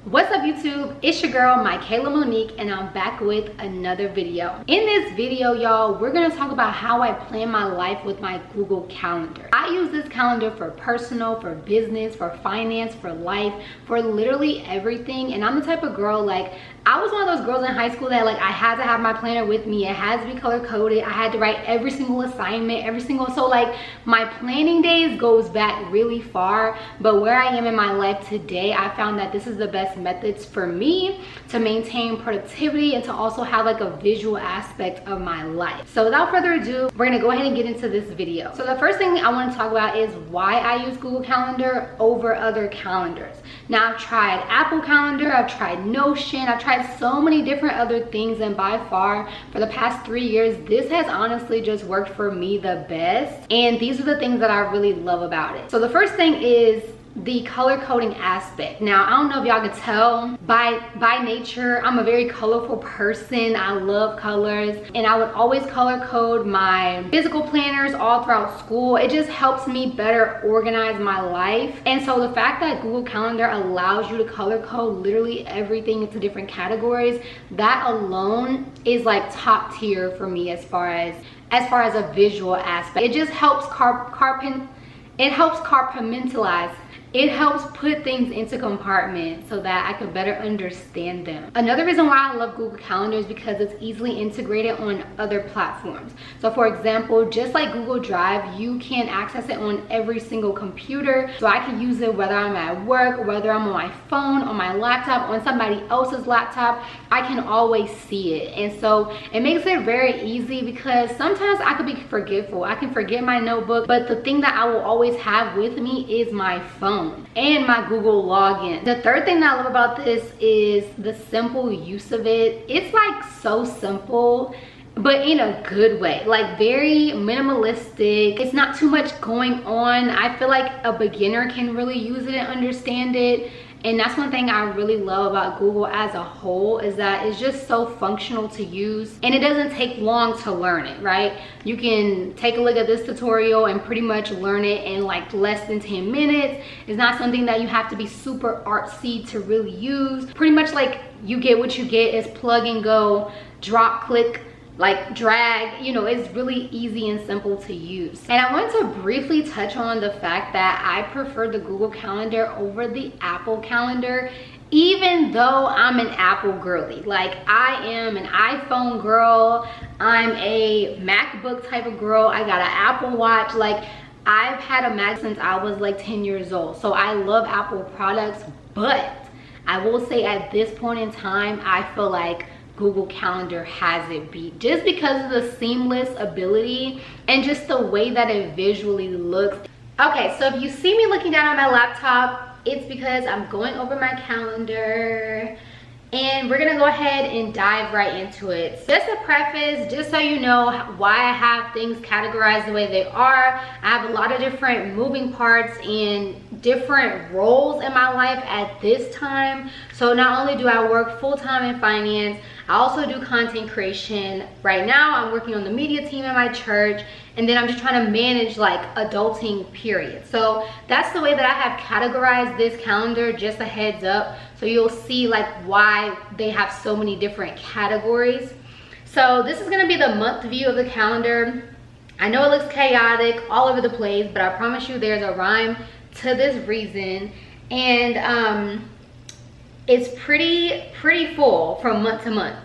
What's up YouTube? It's your girl Michaela Monique and I'm back with another video. In this video, y'all, we're gonna talk about how I plan my life with my Google Calendar. I use this calendar for personal, for business, for finance, for life, for literally everything. And I'm the type of girl, like, I was one of those girls in high school that like I had to have my planner with me. It had to be color coded. I had to write every single assignment, so like my planning days goes back really far. But where I am in my life today, I found that this is the best methods for me to maintain productivity and to also have like a visual aspect of my life. So without further ado, we're gonna go ahead and get into this video. So the first thing I want to talk about is why I use Google Calendar over other calendars. Now I've tried Apple Calendar, I've tried Notion, I've tried so many different other things, and by far for the past 3 years this has honestly just worked for me the best. And these are the things that I really love about it. So the first thing is the color coding aspect. Now I don't know if y'all can tell, by nature I'm a very colorful person. I love colors, and I would always color code my physical planners all throughout school. It just helps me better organize my life. And so the fact that Google Calendar allows you to color code literally everything into different categories, that alone is like top tier for me as far as a visual aspect. It just helps compartmentalize. It helps put things into compartments so that I can better understand them. Another reason why I love Google Calendar is because it's easily integrated on other platforms. So for example, just like Google Drive, you can access it on every single computer. So I can use it whether I'm at work, whether I'm on my phone, on my laptop, on somebody else's laptop. I can always see it. And so it makes it very easy because sometimes I could be forgetful. I can forget my notebook, but the thing that I will always have with me is my phone and my Google login. The third thing that I love about this is the simple use of it. It's like so simple, but in a good way, like very minimalistic. It's not too much going on. I feel like a beginner can really use it and understand it. And that's one thing I really love about Google as a whole, is that it's just so functional to use and it doesn't take long to learn it, right? You can take a look at this tutorial and pretty much learn it in like less than 10 minutes. It's not something that you have to be super artsy to really use. Pretty much like you get what you get. Is plug and go, drop, click, like drag. You know, it's really easy and simple to use. And I want to briefly touch on the fact that I prefer the Google Calendar over the Apple Calendar, even though I'm an Apple girly. Like, I am an iPhone girl, I'm a MacBook type of girl, I got an Apple Watch. Like, I've had a Mac since I was like 10 years old, so I love Apple products. But I will say at this point in time, I feel like Google Calendar has it beat, just because of the seamless ability and just the way that it visually looks. Okay, so if you see me looking down at my laptop, it's because I'm going over my calendar, and we're gonna go ahead and dive right into it. Just a preface, just so you know why I have things categorized the way they are. I have a lot of different moving parts and different roles in my life at this time. So not only do I work full-time in finance, I also do content creation. Right now I'm working on the media team at my church, and then I'm just trying to manage like adulting, period. So that's the way that I have categorized this calendar, just a heads up. So you'll see like why they have so many different categories. So this is gonna be the month view of the calendar. I know it looks chaotic all over the place, but I promise you there's a rhyme to this reason. And it's pretty full from month to month.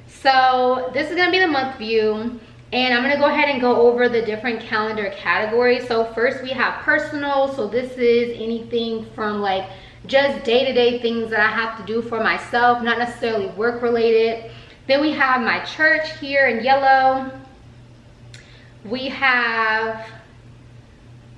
So this is gonna be the month view, and I'm gonna go ahead and go over the different calendar categories. So first we have personal. So this is anything from like just day-to-day things that I have to do for myself, not necessarily work related. Then we have my church here in yellow. We have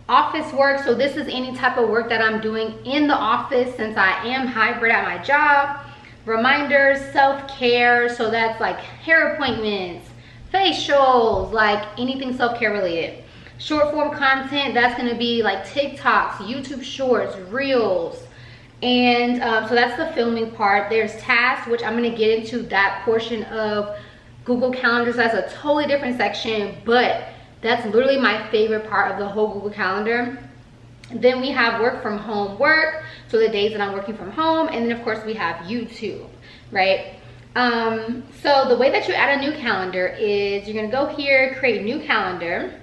office work. So this is any type of work that I'm doing in the office, since I am hybrid at my job. Reminders, self-care. So that's like hair appointments, facials, like anything self-care related. Short form content, that's gonna be like TikToks, YouTube shorts, reels. And so that's the filming part. There's tasks, which I'm gonna get into that portion of Google Calendar. So that's a totally different section, but that's literally my favorite part of the whole Google Calendar. Then we have work from home work, so the days that I'm working from home. And then of course we have YouTube, right? So the way that you add a new calendar is you're gonna go here, create new calendar.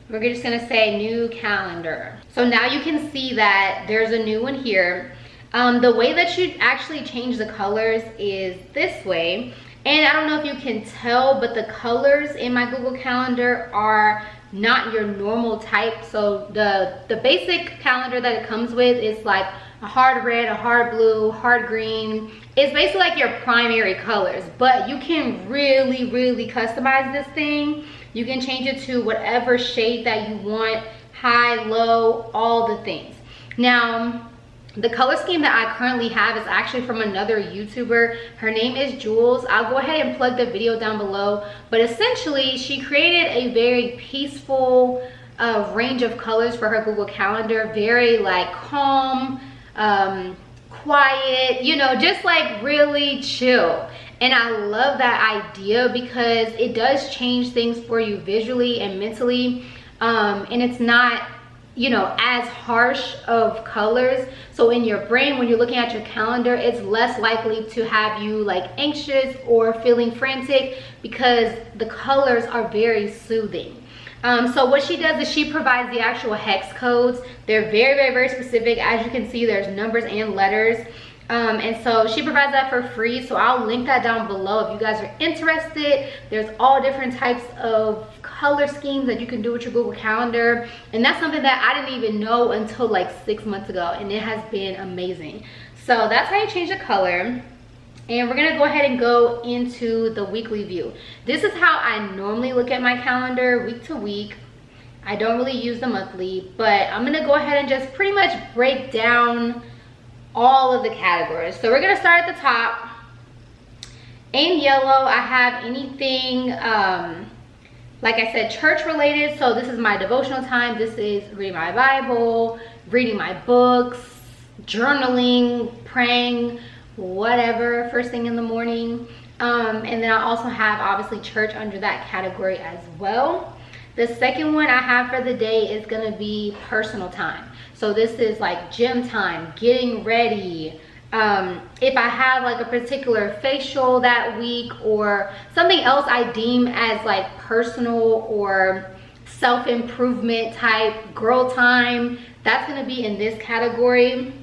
We're just gonna say new calendar. So now you can see that there's a new one here. The way that you actually change the colors is this way. And I don't know if you can tell, but the colors in my Google Calendar are not your normal type. So the basic calendar that it comes with is like a hard red, a hard blue, hard green. It's basically like your primary colors, but you can really customize this thing. You can change it to whatever shade that you want, high, low, all the things. Now, the color scheme that I currently have is actually from another YouTuber. Her name is Jules. I'll go ahead and plug the video down below. But essentially, she created a very peaceful range of colors for her Google Calendar. Very like calm, quiet, you know, just like really chill. And I love that idea because it does change things for you visually and mentally. And it's not, you know, as harsh of colors. So in your brain, when you're looking at your calendar, it's less likely to have you like anxious or feeling frantic because the colors are very soothing. So what she does is she provides the actual hex codes. They're very specific. As you can see, there's numbers and letters. And so she provides that for free, so I'll link that down below if you guys are interested. There's all different types of color schemes that you can do with your Google Calendar, and that's something that I didn't even know until like 6 months ago, and it has been amazing. So that's how you change the color. And we're gonna go ahead and go into the weekly view. This is how I normally look at my calendar week to week. I don't really use the monthly, but I'm gonna go ahead and just pretty much break down all of the categories. So we're gonna start at the top. In yellow, I have anything, like I said, church related. So this is my devotional time. This is reading my Bible, reading my books, journaling, praying, whatever, first thing in the morning. And then I also have obviously church under that category as well. The second one I have for the day is gonna be personal time. So this is like gym time, getting ready. If I have like a particular facial that week or something else I deem as like personal or self-improvement type girl time, that's gonna be in this category.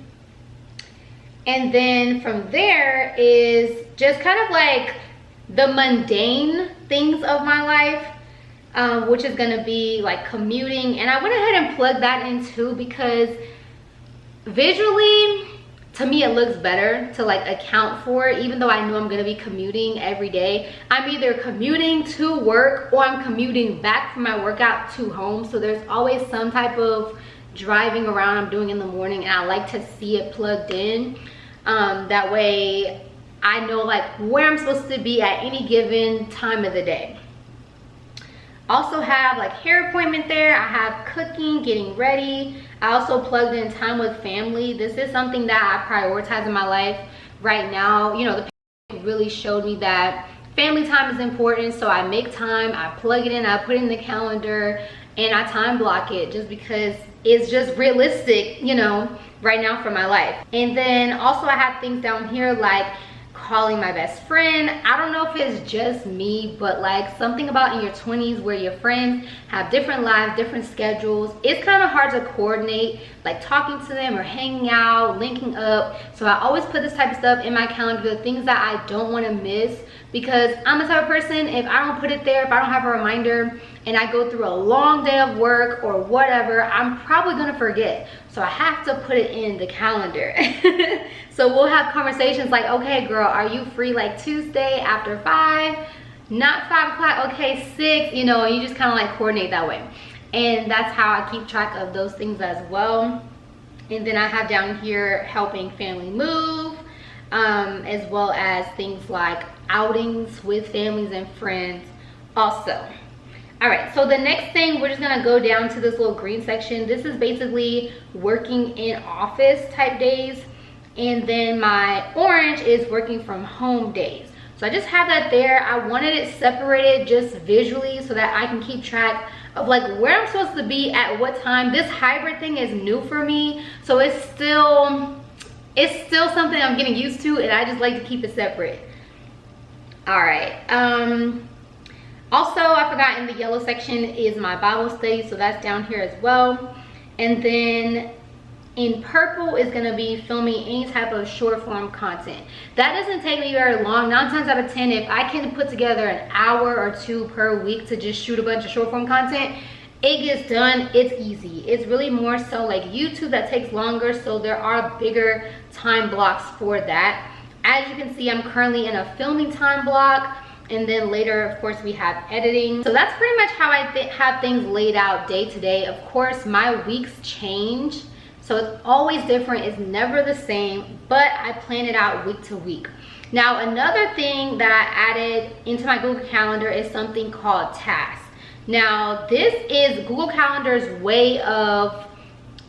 And then from there is just kind of like the mundane things of my life, which is gonna be like commuting. And I went ahead and plugged that in too because visually, to me, it looks better to like account for, even though I know I'm gonna be commuting every day. I'm either commuting to work or I'm commuting back from my workout to home. So there's always some type of driving around I'm doing in the morning, and I like to see it plugged in. That way I know like where I'm supposed to be at any given time of the day. Also have like hair appointment there. I have cooking, getting ready. I also plugged in time with family. This is something that I prioritize in my life right now. You know, the pandemic really showed me that family time is important, so I make time, I plug it in, I put it in the calendar, and I time block it just because it's just realistic, you know, right now for my life. And then also I have things down here like calling my best friend. I don't know if it's just me, but like something about in your 20s where your friends have different lives, different schedules. It's kind of hard to coordinate like talking to them or hanging out, linking up. So I always put this type of stuff in my calendar, the things that I don't want to miss, because I'm the type of person, if I don't put it there, if I don't have a reminder and I go through a long day of work or whatever, I'm probably gonna forget. So I have to put it in the calendar. So we'll have conversations like, okay girl, are you free like Tuesday after 5? Not 5 o'clock, okay, 6, you know, and you just kind of like coordinate that way. And that's how I keep track of those things as well. And then I have down here helping family move, as well as things like outings with families and friends also. All right, so the next thing, we're just gonna go down to this little green section. This is basically working in office type days. And then my orange is working from home days. So So I just have that there. I wanted it separated just visually so that I can keep track of like where I'm supposed to be at what time. This hybrid thing is new for me, so it's still something I'm getting used to, and I just like to keep it separate. All right. Also, I forgot, in the yellow section is my Bible study, so that's down here as well. And then in purple is going to be filming any type of short form content. That doesn't take me very long. 9 times out of 10, if I can put together an hour or 2 per week to just shoot a bunch of short form content, it gets done. It's easy. It's really more so like YouTube that takes longer, so there are bigger time blocks for that. As you can see, I'm currently in a filming time block, and then later, of course, we have editing. So that's pretty much how I have things laid out day to day. Of course, my weeks change, so it's always different. It's never the same, but I plan it out week to week. Now, another thing that I added into my Google Calendar is something called tasks. Now, this is Google Calendar's way of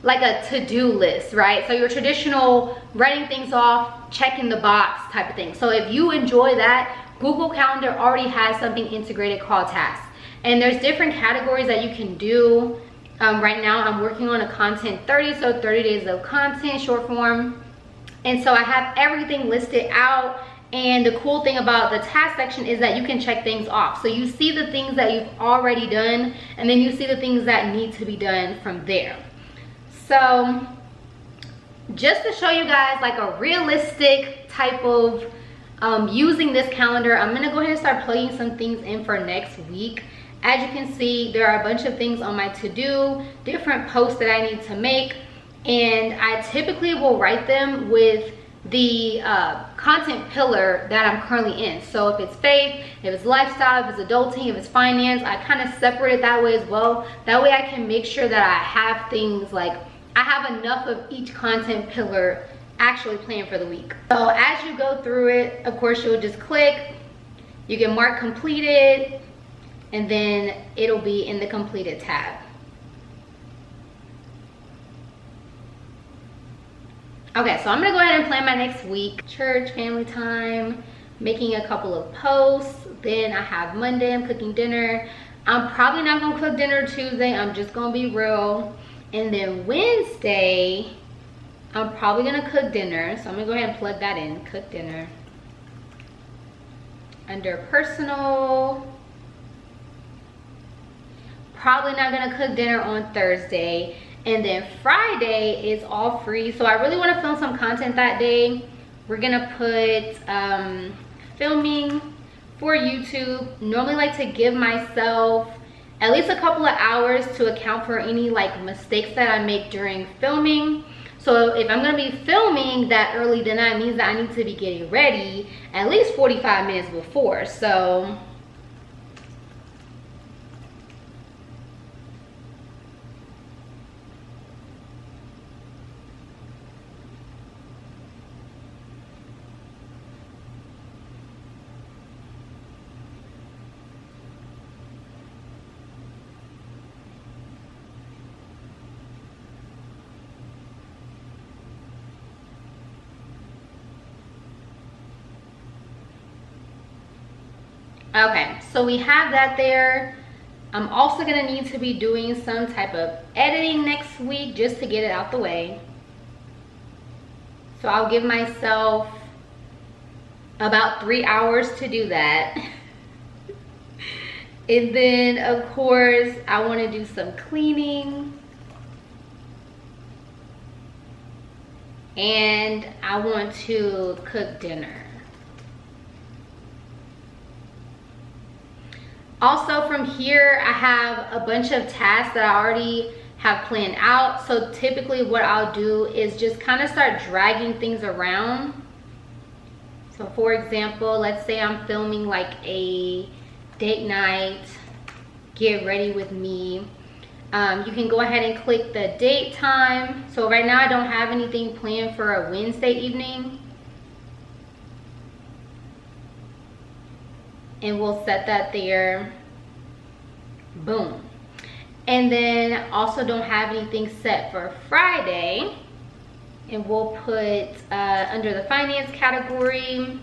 like a to-do list, right? So your traditional writing things off, checking the box type of thing. So if you enjoy that, Google Calendar already has something integrated called tasks. And there's different categories that you can do. Right now I'm working on a content 30, so 30 days of content, short form. And so I have everything listed out. And the cool thing about the task section is that you can check things off. So you see the things that you've already done, and then you see the things that need to be done from there. So just to show you guys like a realistic type of using this calendar, I'm gonna go ahead and start plugging some things in for next week. As you can see, there are a bunch of things on my to-do, different posts that I need to make, and I typically will write them with the content pillar that I'm currently in. So if it's faith, if it's lifestyle, if it's adulting, if it's finance, I kind of separate it that way as well. That way I can make sure that I have things like, I have enough of each content pillar actually planned for the week. So as you go through it, of course, you'll just click, you can mark completed, and then it'll be in the completed tab. Okay, so I'm gonna go ahead and plan my next week. Church, family time, making a couple of posts. Then I have Monday, I'm cooking dinner. I'm probably not gonna cook dinner Tuesday, I'm just gonna be real. And then Wednesday, I'm probably gonna cook dinner. So I'm gonna go ahead and plug that in, cook dinner. Under personal, probably not gonna cook dinner on Thursday. And then Friday is all free. So I really wanna film some content that day. We're gonna put filming for YouTube. Normally like to give myself at least a couple of hours to account for any like mistakes that I make during filming. So if I'm gonna be filming that early, then that means that I need to be getting ready at least 45 minutes before. So okay, so we have that there. I'm also gonna need to be doing some type of editing next week just to get it out the way. So I'll give myself about 3 hours to do that. And then of course, I wanna do some cleaning. And I want to cook dinner. Also from here, I have a bunch of tasks that I already have planned out. So typically what I'll do is just kind of start dragging things around. So for example, let's say I'm filming like a date night, get ready with me. You can go ahead and click the date time. So right now I don't have anything planned for a Wednesday evening. And we'll set that there. Boom. And then also don't have anything set for Friday. And we'll put under the finance category,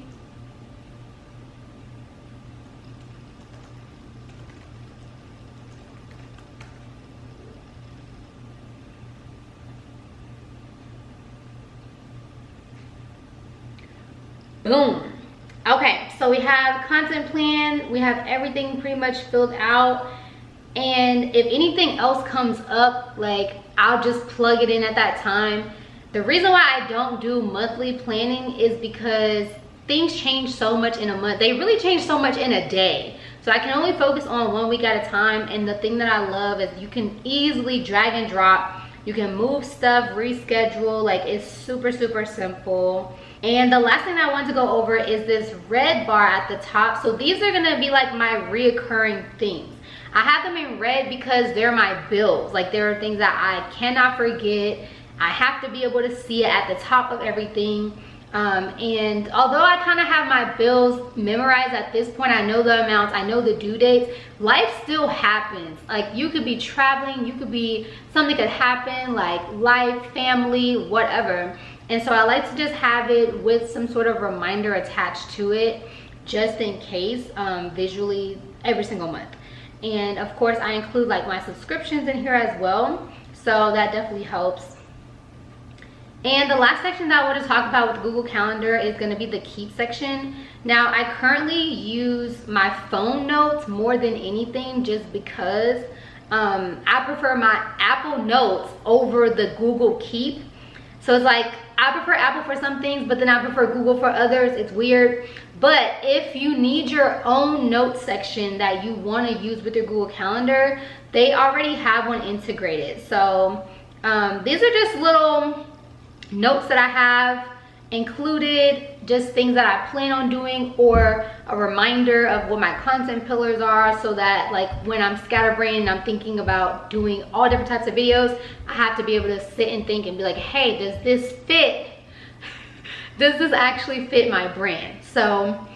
Boom. Okay, so we have content plan, we have everything pretty much filled out, and if anything else comes up, like, I'll just plug it in at that time. The reason why I don't do monthly planning is because things change so much in a month. They really change so much in a day. So I can only focus on 1 week at a time, and the thing that I love is you can easily drag and drop. You can move stuff, reschedule, like, it's super, super simple. And the last thing I want to go over is this red bar at the top. So these are gonna be like my reoccurring things. I have them in red because they're my bills. Like, there are things that I cannot forget. I have to be able to see it at the top of everything. And although I kind of have my bills memorized at this point, I know the amounts, I know the due dates, life still happens. Like, you could be traveling, something could happen, like life, family, whatever. And so I like to just have it with some sort of reminder attached to it, just in case, visually every single month. And of course I include like my subscriptions in here as well, so that definitely helps. And the last section that I want to talk about with Google Calendar is going to be the keep section. Now, I currently use my phone notes more than anything, just because I prefer my Apple Notes over the Google Keep. So it's like, I prefer Apple for some things, but then I prefer Google for others. It's weird. But if you need your own notes section that you want to use with your Google Calendar, they already have one integrated. So these are just little notes that I have included, just things that I plan on doing, or a reminder of what my content pillars are, so that like when I'm scatterbrained and I'm thinking about doing all different types of videos, I have to be able to sit and think and be like, hey, does this fit? Does this actually fit my brand? So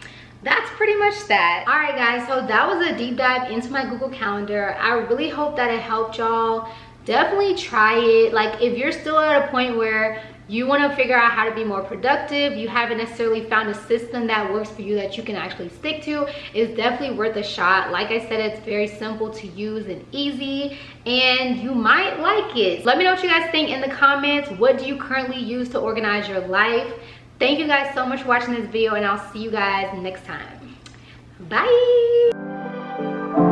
that's pretty much that. All right guys, so that was a deep dive into my Google Calendar. I really hope that it helped y'all. Definitely try it. Like, if you're still at a point where you want to figure out how to be more productive, you haven't necessarily found a system that works for you that you can actually stick to, it's definitely worth a shot. Like I said, it's very simple to use and easy, and you might like it. Let me know what you guys think in the comments. What do you currently use to organize your life? Thank you guys so much for watching this video, and I'll see you guys next time. Bye.